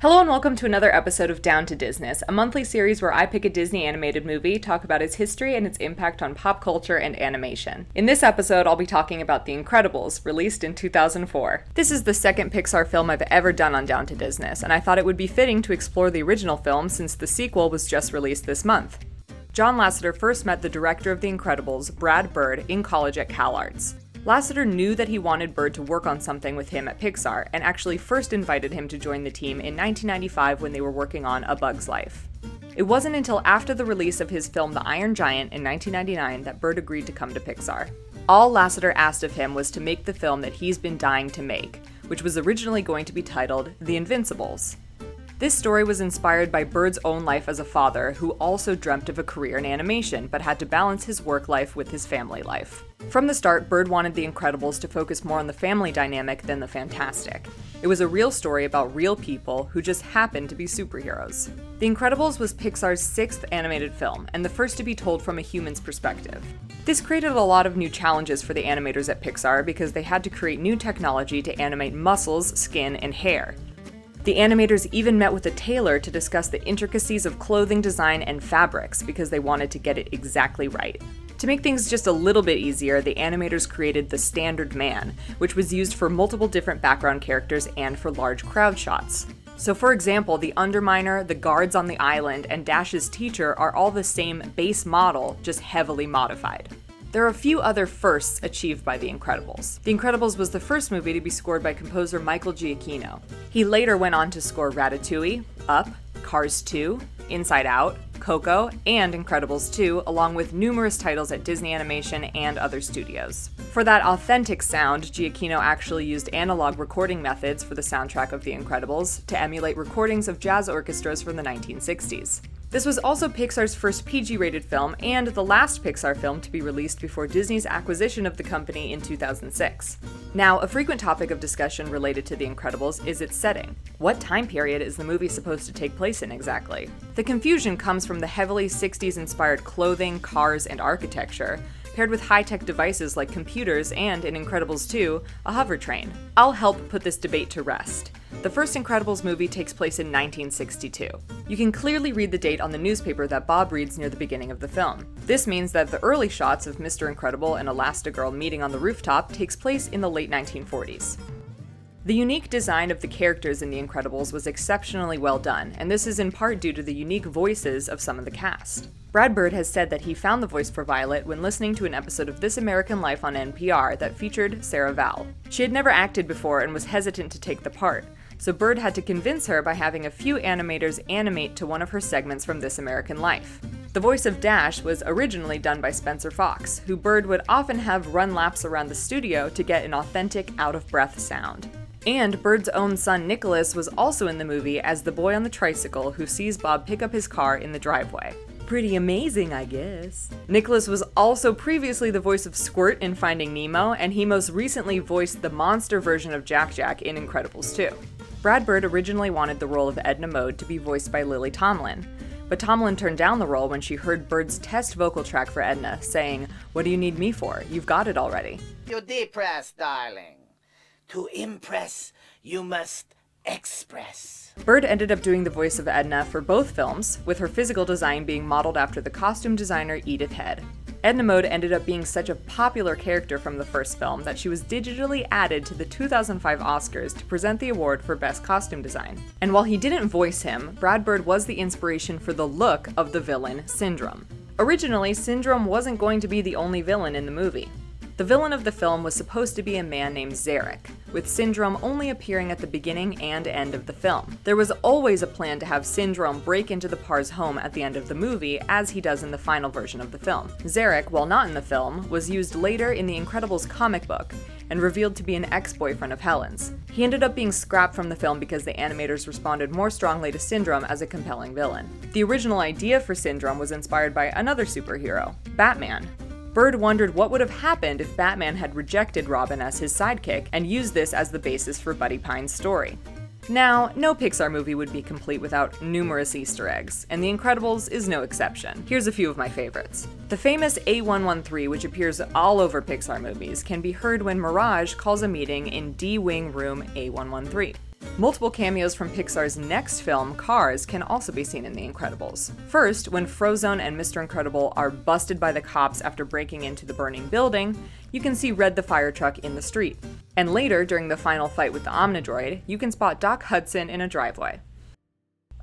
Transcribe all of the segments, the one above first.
Hello and welcome to another episode of Down to Disness, a monthly series where I pick a Disney animated movie, talk about its history and its impact on pop culture and animation. In this episode, I'll be talking about The Incredibles, released in 2004. This is the second Pixar film I've ever done on Down to Disness, and I thought it would be fitting to explore the original film since the sequel was just released this month. John Lasseter first met the director of The Incredibles, Brad Bird, in college at CalArts. Lasseter knew that he wanted Bird to work on something with him at Pixar, and actually first invited him to join the team in 1995 when they were working on A Bug's Life. It wasn't until after the release of his film The Iron Giant in 1999 that Bird agreed to come to Pixar. All Lasseter asked of him was to make the film that he's been dying to make, which was originally going to be titled The Invincibles. This story was inspired by Bird's own life as a father who also dreamt of a career in animation but had to balance his work life with his family life. From the start, Bird wanted The Incredibles to focus more on the family dynamic than the fantastic. It was a real story about real people who just happened to be superheroes. The Incredibles was Pixar's sixth animated film, and the first to be told from a human's perspective. This created a lot of new challenges for the animators at Pixar because they had to create new technology to animate muscles, skin, and hair. The animators even met with a tailor to discuss the intricacies of clothing design and fabrics because they wanted to get it exactly right. To make things just a little bit easier, the animators created the standard man, which was used for multiple different background characters and for large crowd shots. So for example, the Underminer, the guards on the island, and Dash's teacher are all the same base model, just heavily modified. There are a few other firsts achieved by The Incredibles. The Incredibles was the first movie to be scored by composer Michael Giacchino. He later went on to score Ratatouille, Up, Cars 2, Inside Out, Coco, and Incredibles 2, along with numerous titles at Disney Animation and other studios. For that authentic sound, Giacchino actually used analog recording methods for the soundtrack of The Incredibles to emulate recordings of jazz orchestras from the 1960s. This was also Pixar's first PG-rated film and the last Pixar film to be released before Disney's acquisition of the company in 2006. Now, a frequent topic of discussion related to The Incredibles is its setting. What time period is the movie supposed to take place in exactly? The confusion comes from the heavily 60s-inspired clothing, cars, and architecture, paired with high-tech devices like computers and, in Incredibles 2, a hover train. I'll help put this debate to rest. The first Incredibles movie takes place in 1962. You can clearly read the date on the newspaper that Bob reads near the beginning of the film. This means that the early shots of Mr. Incredible and Elastigirl meeting on the rooftop takes place in the late 1940s. The unique design of the characters in The Incredibles was exceptionally well done, and this is in part due to the unique voices of some of the cast. Brad Bird has said that he found the voice for Violet when listening to an episode of This American Life on NPR that featured Sarah Vowell. She had never acted before and was hesitant to take the part, so Bird had to convince her by having a few animators animate to one of her segments from This American Life. The voice of Dash was originally done by Spencer Fox, who Bird would often have run laps around the studio to get an authentic, out-of-breath sound. And Bird's own son Nicholas was also in the movie as the boy on the tricycle who sees Bob pick up his car in the driveway. Pretty amazing, I guess. Nicholas was also previously the voice of Squirt in Finding Nemo, and he most recently voiced the monster version of Jack Jack in Incredibles 2. Brad Bird originally wanted the role of Edna Mode to be voiced by Lily Tomlin, but Tomlin turned down the role when she heard Bird's test vocal track for Edna, saying, "What do you need me for? You've got it already." You're depressed, darling. To impress, you must express. Bird ended up doing the voice of Edna for both films, with her physical design being modeled after the costume designer Edith Head. Edna Mode ended up being such a popular character from the first film that she was digitally added to the 2005 Oscars to present the award for Best Costume Design. And while he didn't voice him, Brad Bird was the inspiration for the look of the villain, Syndrome. Originally, Syndrome wasn't going to be the only villain in the movie. The villain of the film was supposed to be a man named Zarek, with Syndrome only appearing at the beginning and end of the film. There was always a plan to have Syndrome break into the Parr's home at the end of the movie, as he does in the final version of the film. Zarek, while not in the film, was used later in the Incredibles comic book, and revealed to be an ex-boyfriend of Helen's. He ended up being scrapped from the film because the animators responded more strongly to Syndrome as a compelling villain. The original idea for Syndrome was inspired by another superhero, Batman. Bird wondered what would have happened if Batman had rejected Robin as his sidekick and used this as the basis for Buddy Pine's story. Now, no Pixar movie would be complete without numerous Easter eggs, and The Incredibles is no exception. Here's a few of my favorites. The famous A113, which appears all over Pixar movies, can be heard when Mirage calls a meeting in D-Wing room A113. Multiple cameos from Pixar's next film, Cars, can also be seen in The Incredibles. First, when Frozone and Mr. Incredible are busted by the cops after breaking into the burning building, you can see Red the fire truck in the street. And later, during the final fight with the Omnidroid, you can spot Doc Hudson in a driveway.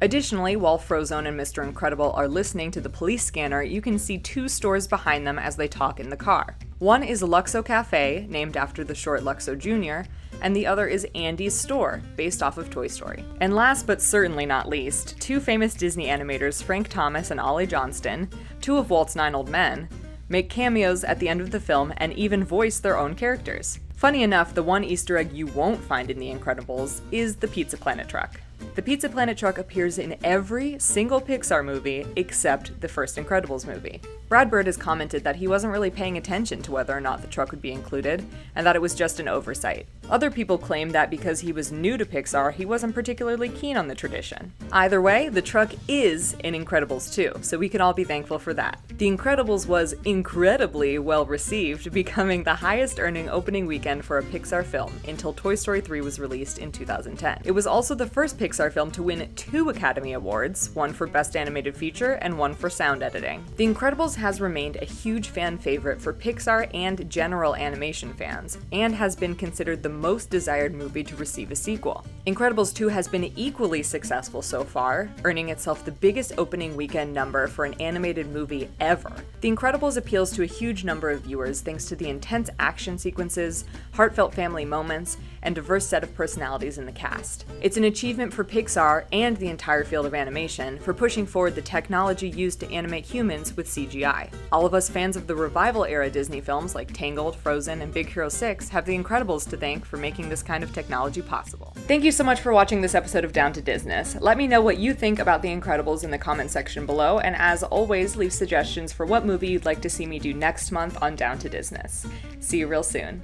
Additionally, while Frozone and Mr. Incredible are listening to the police scanner, you can see two stores behind them as they talk in the car. One is Luxo Cafe, named after the short Luxo Jr., and the other is Andy's Store, based off of Toy Story. And last but certainly not least, two famous Disney animators, Frank Thomas and Ollie Johnston, two of Walt's 9 old men, make cameos at the end of the film and even voice their own characters. Funny enough, the one Easter egg you won't find in The Incredibles is the Pizza Planet truck. The Pizza Planet truck appears in every single Pixar movie except the first Incredibles movie. Brad Bird has commented that he wasn't really paying attention to whether or not the truck would be included, and that it was just an oversight. Other people claim that because he was new to Pixar, he wasn't particularly keen on the tradition. Either way, the truck is in Incredibles 2, so we can all be thankful for that. The Incredibles was incredibly well received, becoming the highest earning opening weekend for a Pixar film until Toy Story 3 was released in 2010. It was also the first Pixar film to win 2 Academy Awards, one for Best Animated Feature and one for Sound Editing. The Incredibles has remained a huge fan favorite for Pixar and general animation fans, and has been considered the most desired movie to receive a sequel. Incredibles 2 has been equally successful so far, earning itself the biggest opening weekend number for an animated movie ever. The Incredibles appeals to a huge number of viewers thanks to the intense action sequences, heartfelt family moments, and diverse set of personalities in the cast. It's an achievement for Pixar and the entire field of animation for pushing forward the technology used to animate humans with CGI. All of us fans of the revival-era Disney films like Tangled, Frozen, and Big Hero 6 have The Incredibles to thank for making this kind of technology possible. Thank you so much for watching this episode of Down to Disness. Let me know what you think about The Incredibles in the comment section below, and as always, leave suggestions for what movie you'd like to see me do next month on Down to Disness. See you real soon.